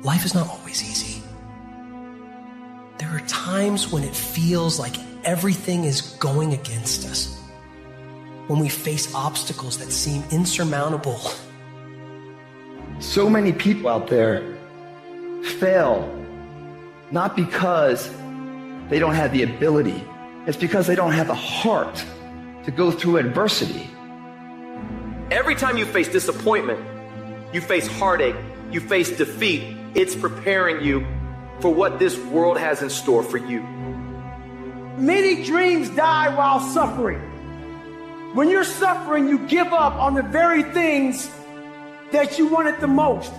life is not always easy. There are times when it feels like everything is going against us, when we face obstacles that seem insurmountable. So many people out there fail, not because they don't have the ability. It's because they don't have the heart to go through adversity. Every time you face disappointment, you face heartache, you face defeat, it's preparing you for what this world has in store for you. Many dreams die while suffering. When you're suffering, you give up on the very things that you wanted the most.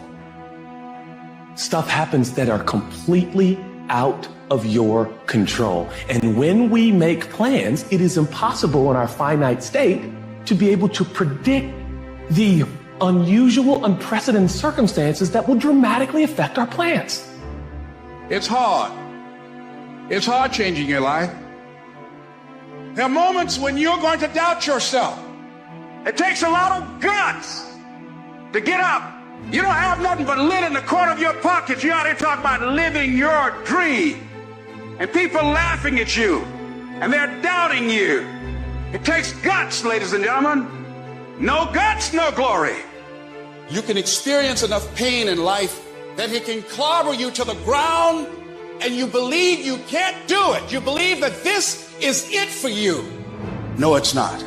Stuff happens that are completely out of your control. And when we make plans, it is impossible in our finite state to be able to predict the unusual, unprecedented circumstances that will dramatically affect our plans. It's hard. It's hard changing your life. There are moments when you're going to doubt yourself. It takes a lot of guts to get up. You don't have nothing but lint in the corner of your pocket. You're out here talking about living your dream. And people laughing at you. And they're doubting you. It takes guts, ladies and gentlemen. No guts, no glory. You can experience enough pain in life that it can clobber you to the ground, and you believe you can't do it. You believe that this is it for you. No, it's not.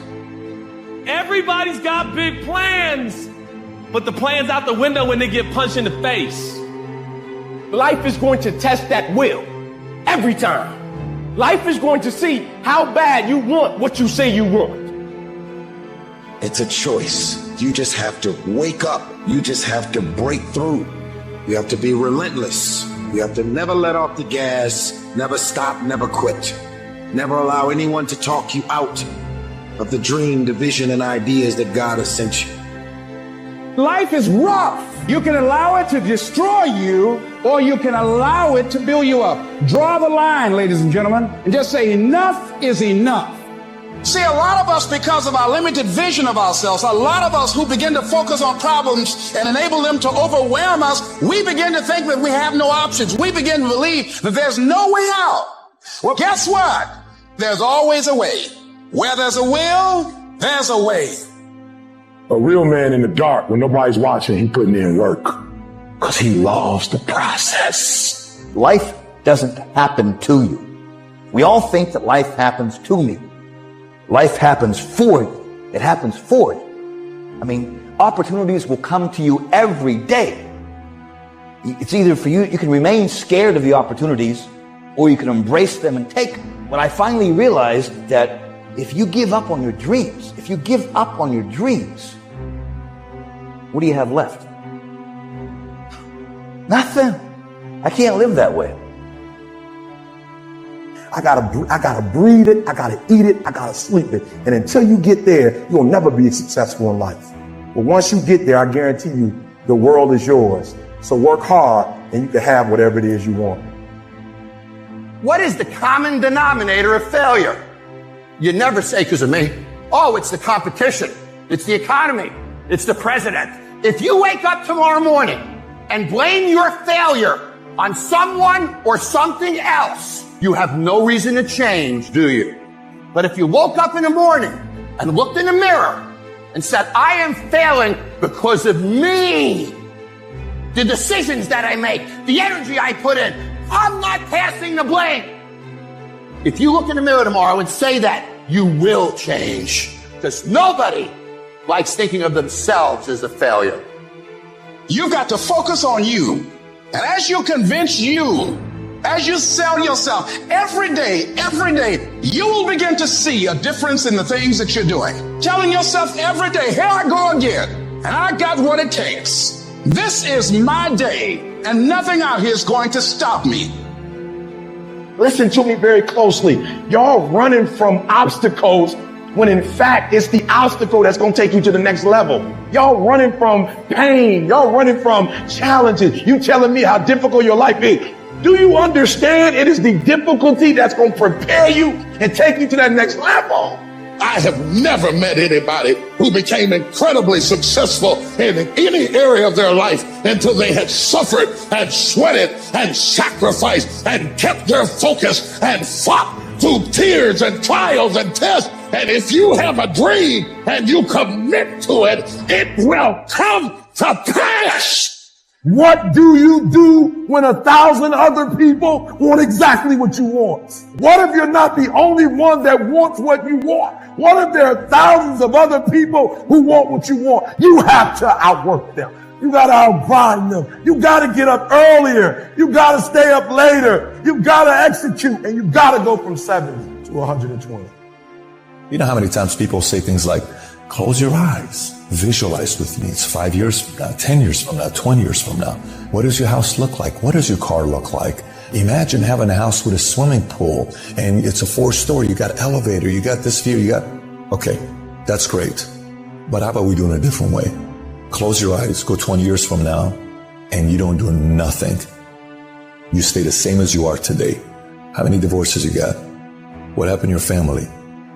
Everybody's got big plans, but the plan's out the window when they get punched in the face. Life is going to test that will every time. Life is going to see how bad you want what you say you want. It's a choice. You just have to wake up. You just have to break through. You have to be relentless. You have to never let off the gas, never stop, never quit. Never allow anyone to talk you out of the dream, the vision, and ideas that God has sent you. Life is rough. You can allow it to destroy you, or you can allow it to build you up. Draw the line, ladies and gentlemen, and just say enough is enough. See, a lot of us, because of our limited vision of ourselves, a lot of us who begin to focus on problems and enable them to overwhelm us, we begin to think that we have no options. We begin to believe that there's no way out. Well, guess what? There's always a way. Where there's a will, there's a way. A real man in the dark, when nobody's watching, he putting in work because he loves the process. Life doesn't happen to you. We all think that life happens to me. Life happens for you. It happens for you. I mean, opportunities will come to you every day. It's either for you, you can remain scared of the opportunities, or you can embrace them and take them. When I finally realized that if you give up on your dreams, what do you have left? Nothing. I can't live that way. I gotta breathe it, I gotta eat it, I gotta sleep it. And until you get there, you'll never be successful in life. But once you get there, I guarantee you, the world is yours. So work hard and you can have whatever it is you want. What is the common denominator of failure? You never say because of me. Oh, it's the competition. It's the economy. It's the president. If you wake up tomorrow morning and blame your failure on someone or something else, you have no reason to change, do you? But if you woke up in the morning and looked in the mirror and said, I am failing because of me, the decisions that I make, the energy I put in, I'm not passing the blame. If you look in the mirror tomorrow and say that, you will change. Because nobody likes thinking of themselves as a failure. You've got to focus on you. And as you convince you, as you sell yourself every day, you will begin to see a difference in the things that you're doing. Telling yourself every day, here I go again, and I got what it takes. This is my day, and nothing out here is going to stop me. Listen to me very closely. Y'all running from obstacles when in fact it's the obstacle that's going to take you to the next level. Y'all running from pain. Y'all running from challenges. You telling me how difficult your life is. Do you understand it is the difficulty that's going to prepare you and take you to that next level? I have never met anybody who became incredibly successful in any area of their life until they had suffered and sweated and sacrificed and kept their focus and fought through tears and trials and tests. And if you have a dream and you commit to it, it will come to pass. What do you do when 1,000 other people want exactly what you want? What if you're not the only one that wants what you want? What if there are thousands of other people who want what you want? You have to outwork them. You got to outgrind them. You got to get up earlier. You got to stay up later. You got to execute, and you got to go from 70 to 120. You know how many times people say things like, close your eyes, visualize with me. It's 5 years from now, 10 years from now, 20 years from now. What does your house look like? What does your car look like? Imagine having a house with a swimming pool and it's a 4-story. You got elevator, you got this view, okay, that's great. But how about we do it in a different way? Close your eyes, go 20 years from now, and you don't do nothing. You stay the same as you are today. How many divorces you got? What happened to your family?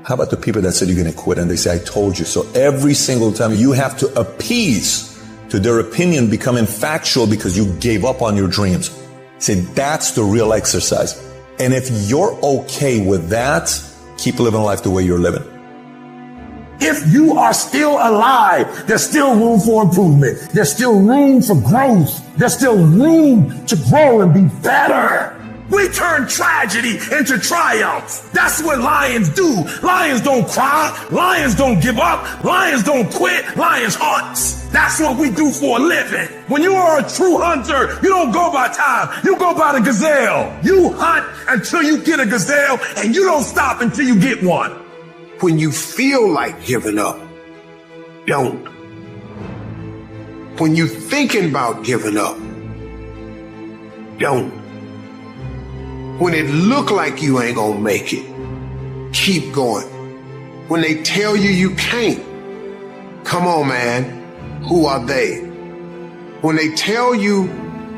How about the people that said you're going to quit and they say, I told you so? Every single time you have to appease to their opinion becoming factual because you gave up on your dreams. Say, that's the real exercise. And if you're okay with that, keep living life the way you're living. If you are still alive, there's still room for improvement. There's still room for growth. There's still room to grow and be better. We turn tragedy into triumph. That's what lions do. Lions don't cry. Lions don't give up. Lions don't quit. Lions hunt. That's what we do for a living. When you are a true hunter, you don't go by time. You go by the gazelle. You hunt until you get a gazelle, and you don't stop until you get one. When you feel like giving up, don't. When you're thinking about giving up, don't. When it look like you ain't gonna make it, keep going. When they tell you you can't, come on, man, who are they? When they tell you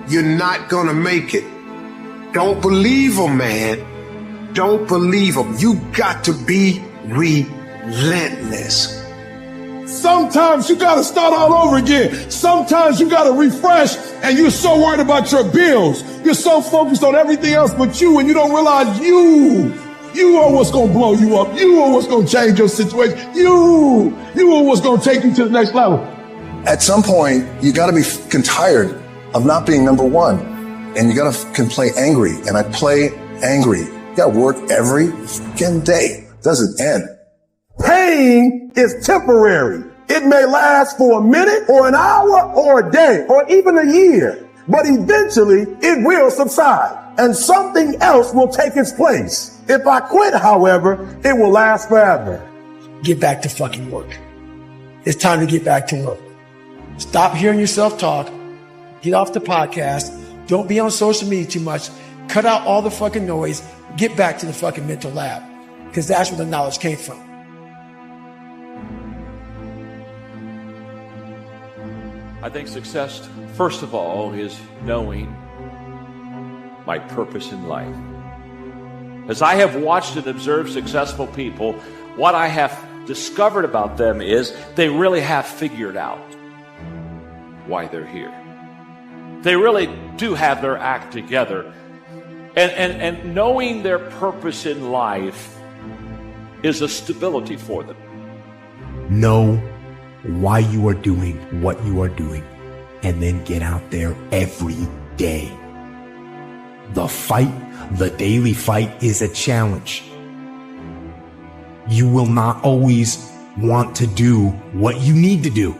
you're not gonna make it, don't believe them, man. Don't believe them. You got to be relentless. Sometimes you gotta start all over again. Sometimes you gotta refresh, and you're so worried about your bills. You're so focused on everything else but you, and you don't realize you are what's gonna blow you up. You are what's gonna change your situation. You are what's gonna take you to the next level. At some point, you gotta be tired of not being number one. And you can play angry. And I play angry. You gotta work every fucking day. It doesn't end. Pain is temporary. It may last for a minute or an hour or a day or even a year, but eventually it will subside and something else will take its place. If I quit, however, it will last forever. Get back to fucking work. It's time to get back to work. Stop hearing yourself talk. Get off the podcast. Don't be on social media too much. Cut out all the fucking noise. Get back to the fucking mental lab, because that's where the knowledge came from. I think success, first of all, is knowing my purpose in life. As I have watched and observed successful people, what I have discovered about them is they really have figured out why they're here. They really do have their act together. And knowing their purpose in life is a stability for them. Know why you are doing what you are doing, and then get out there every day. The fight, the daily fight, is a challenge. You will not always want to do what you need to do.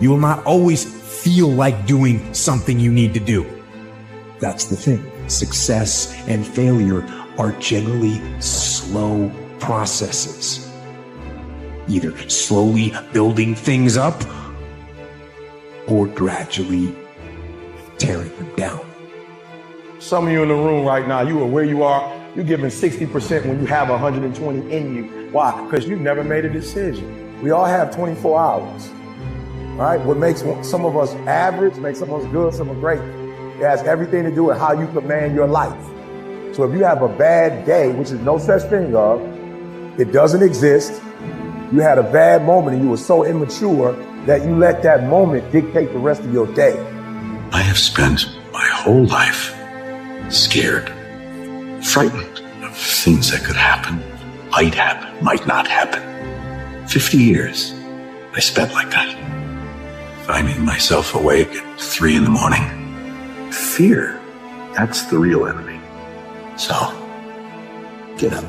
You will not always feel like doing something you need to do. That's the thing. Success and failure are generally slow processes. Either slowly building things up or gradually tearing them down. Some of you in the room right now, you are where you are. You're giving 60% when you have 120 in you. Why? Because you've never made a decision. We all have 24 hours. All right? What makes some of us average, makes some of us good, some are great. It has everything to do with how you command your life. So if you have a bad day, which is no such thing of, It doesn't exist. You had a bad moment and you were so immature that you let that moment dictate the rest of your day. I have spent my whole life scared, frightened of things that could happen, might not happen. 50 years I spent like that, finding myself awake at 3 a.m. Fear, that's the real enemy. So, get up,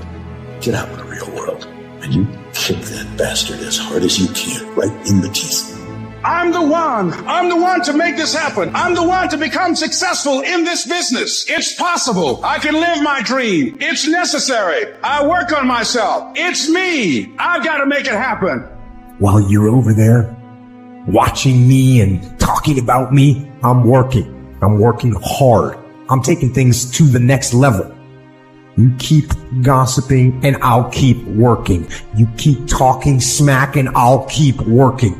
get out in the real world, and you kick that bastard as hard as you can, right in the teeth. I'm the one to make this happen. I'm the one to become successful in this business. It's possible. I can live my dream. It's necessary. I work on myself. It's me. I've got to make it happen. While you're over there watching me and talking about me, I'm working. I'm working hard. I'm taking things to the next level. You keep gossiping and I'll keep working. You keep talking smack and I'll keep working.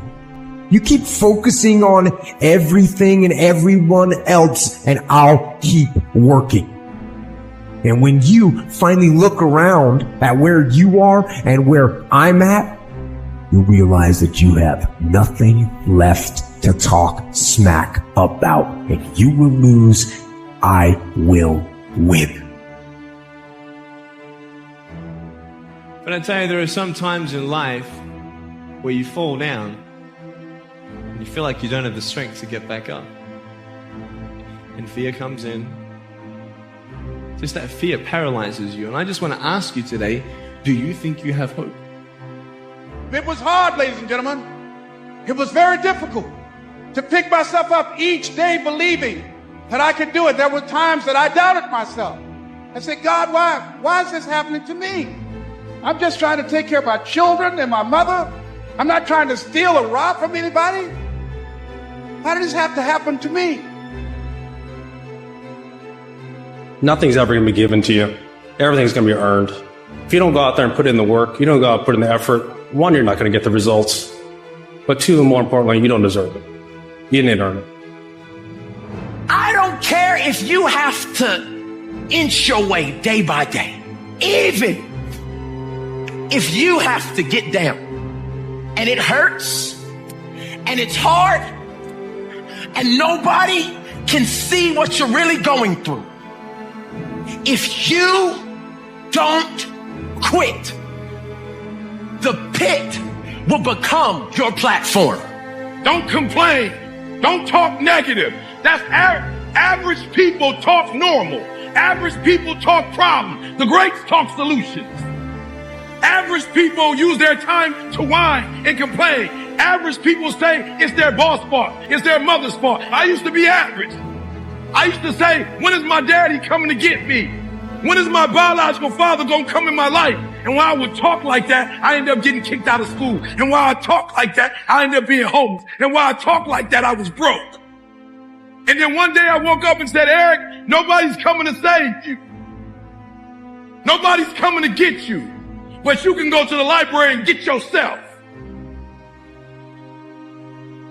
You keep focusing on everything and everyone else and I'll keep working. And when you finally look around at where you are and where I'm at, you realize that you have nothing left to talk smack about. And you will lose, I will win. But I tell you, there are some times in life where you fall down and you feel like you don't have the strength to get back up. And fear comes in. Just that fear paralyzes you. And I just want to ask you today, do you think you have hope? It was hard, ladies and gentlemen. It was very difficult to pick myself up each day believing that I could do it. There were times that I doubted myself. I said, God, why is this happening to me? I'm just trying to take care of my children and my mother. I'm not trying to steal or rob from anybody. Why did this have to happen to me? Nothing's ever going to be given to you. Everything's going to be earned. If you don't go out there and put in the work, you don't go out and put in the effort, one, you're not going to get the results. But two, and more importantly, you don't deserve it. You didn't earn it. I don't care if you have to inch your way day by day. Even if you have to get down and it hurts and it's hard and nobody can see what you're really going through. If you don't quit, the pit will become your platform. Don't complain. Don't talk negative. That's average people talk normal. Average people talk problem. The greats talk solutions. Average people use their time to whine and complain. Average people say it's their boss' fault. It's their mother's fault. I used to be average. I used to say, when is my daddy coming to get me? When is my biological father going to come in my life? And when I would talk like that, I ended up getting kicked out of school. And while I talk like that, I ended up being homeless. And while I talk like that, I was broke. And then one day I woke up and said, Eric, nobody's coming to save you. Nobody's coming to get you. But you can go to the library and get yourself.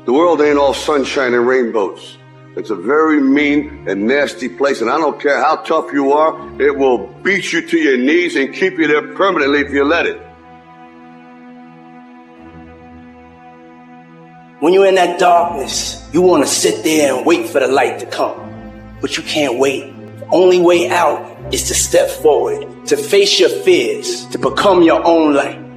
The world ain't all sunshine and rainbows. It's a very mean and nasty place, and I don't care how tough you are, it will beat you to your knees and keep you there permanently if you let it. When you're in that darkness, you want to sit there and wait for the light to come. But you can't wait. The only way out is to step forward, to face your fears, to become your own light.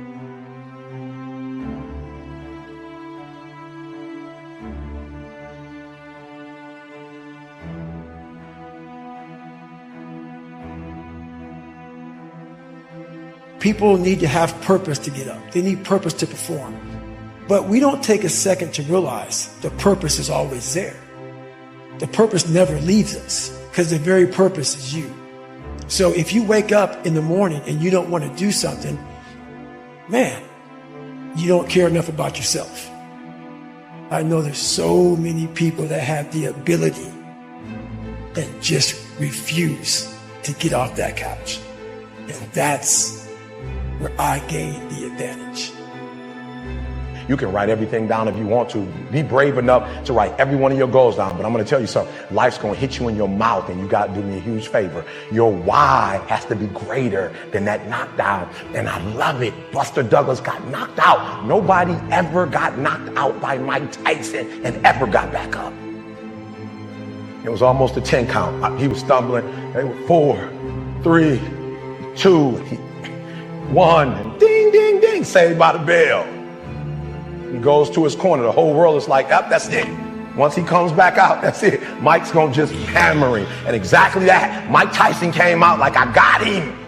People need to have purpose to get up. They need purpose to perform. But we don't take a second to realize the purpose is always there. The purpose never leaves us because the very purpose is you. So if you wake up in the morning and you don't want to do something, man, you don't care enough about yourself. I know there's so many people that have the ability that just refuse to get off that couch. And that's where I gain the advantage. You can write everything down if you want to. Be brave enough to write every one of your goals down. But I'm going to tell you something. Life's going to hit you in your mouth, and you got to do me a huge favor. Your why has to be greater than that knockdown. And I love it. Buster Douglas got knocked out. Nobody ever got knocked out by Mike Tyson and ever got back up. It was almost a 10 count. He was stumbling. They were 4, 3, 2, 1. And ding, ding, ding. Saved by the bell. He goes to his corner. The whole world is like, yep, that's it. Once he comes back out, that's it. Mike's going to just hammer him. And exactly that. Mike Tyson came out like, I got him.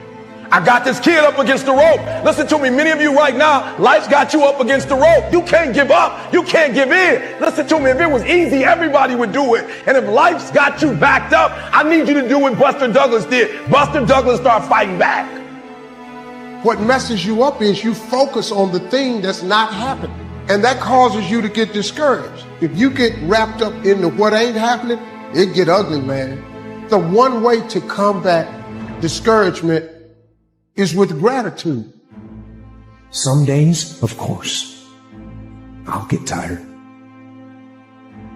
I got this kid up against the rope. Listen to me, many of you right now, life's got you up against the rope. You can't give up. You can't give in. Listen to me, if it was easy, everybody would do it. And if life's got you backed up, I need you to do what Buster Douglas did. Buster Douglas started fighting back. What messes you up is you focus on the thing that's not happening. And that causes you to get discouraged. If you get wrapped up into what ain't happening, it get ugly, man. The one way to combat discouragement is with gratitude. Some days, of course, I'll get tired.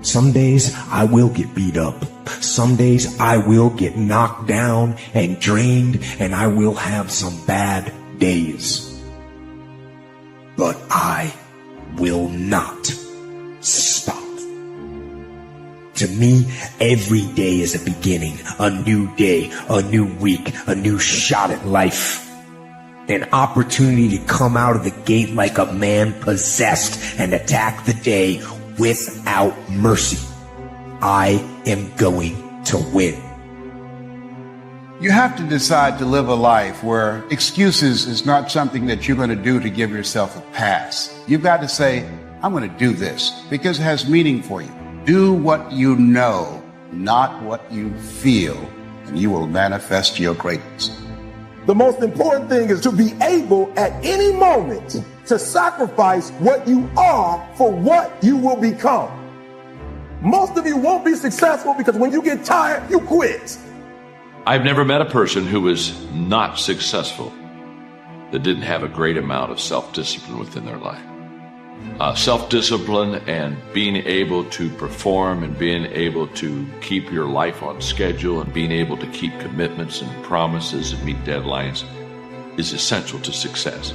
Some days I will get beat up. Some days I will get knocked down and drained, and I will have some bad days. But I will not stop. To me, every day is a beginning, a new day, a new week, a new shot at life. An opportunity to come out of the gate like a man possessed and attack the day without mercy. I am going to win. You have to decide to live a life where excuses is not something that you're going to do to give yourself a pass. You've got to say, I'm going to do this because it has meaning for you. Do what you know, not what you feel, and you will manifest your greatness. The most important thing is to be able at any moment to sacrifice what you are for what you will become. Most of you won't be successful because when you get tired, you quit. I've never met a person who was not successful that didn't have a great amount of self-discipline within their life. Self-discipline and being able to perform and being able to keep your life on schedule and being able to keep commitments and promises and meet deadlines is essential to success.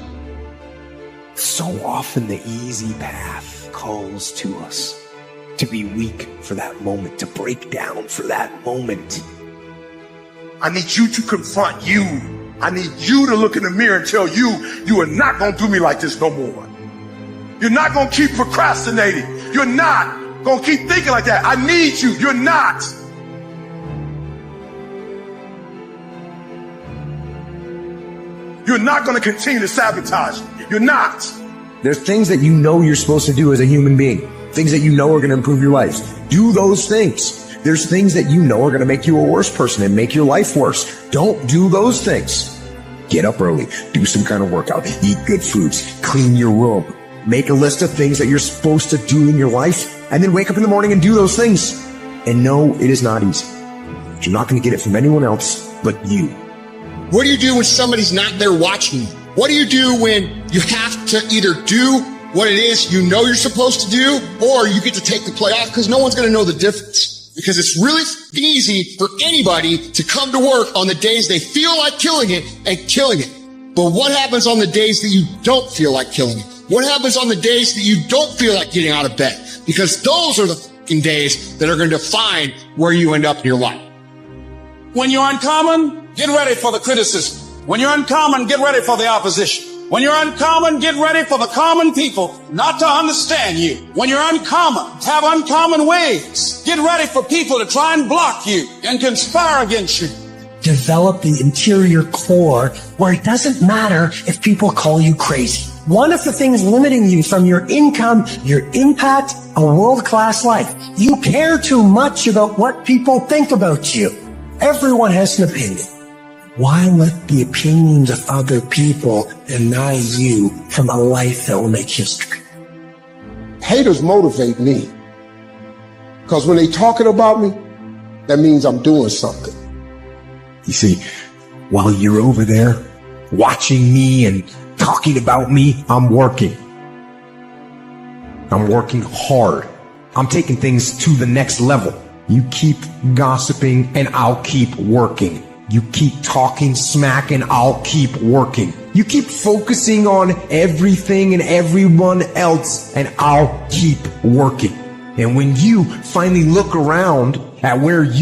So often the easy path calls to us to be weak for that moment, to break down for that moment. I need you to confront you. I need you to look in the mirror and tell you, you are not going to do me like this no more. You're not going to keep procrastinating. You're not going to keep thinking like that. I need you. You're not. You're not going to continue to sabotage me. You're not. There's things that you know you're supposed to do as a human being. Things that you know are going to improve your life. Do those things. There's things that you know are going to make you a worse person and make your life worse. Don't do those things. Get up early. Do some kind of workout. Eat good foods. Clean your room. Make a list of things that you're supposed to do in your life, and then wake up in the morning and do those things. And no, it is not easy. You're not going to get it from anyone else but you. What do you do when somebody's not there watching you? What do you do when you have to either do what it is you know you're supposed to do, or you get to take the play off because no one's going to know the difference? Because it's really easy for anybody to come to work on the days they feel like killing it and killing it. But what happens on the days that you don't feel like killing it? What happens on the days that you don't feel like getting out of bed? Because those are the fucking days that are going to define where you end up in your life. When you're uncommon, get ready for the criticism. When you're uncommon, get ready for the opposition. When you're uncommon, get ready for the common people not to understand you. When you're uncommon, have uncommon ways. Get ready for people to try and block you and conspire against you. Develop the interior core where it doesn't matter if people call you crazy. One of the things limiting you from your income, your impact, a world-class life. You care too much about what people think about you. Everyone has an opinion. Why let the opinions of other people deny you from a life that will make history? Haters motivate me. Because when they talking about me, that means I'm doing something. You see, while you're over there watching me and talking about me, I'm working. I'm working hard. I'm taking things to the next level. You keep gossiping and I'll keep working. You keep talking smack and I'll keep working. You keep focusing on everything and everyone else and I'll keep working. And when you finally look around at where you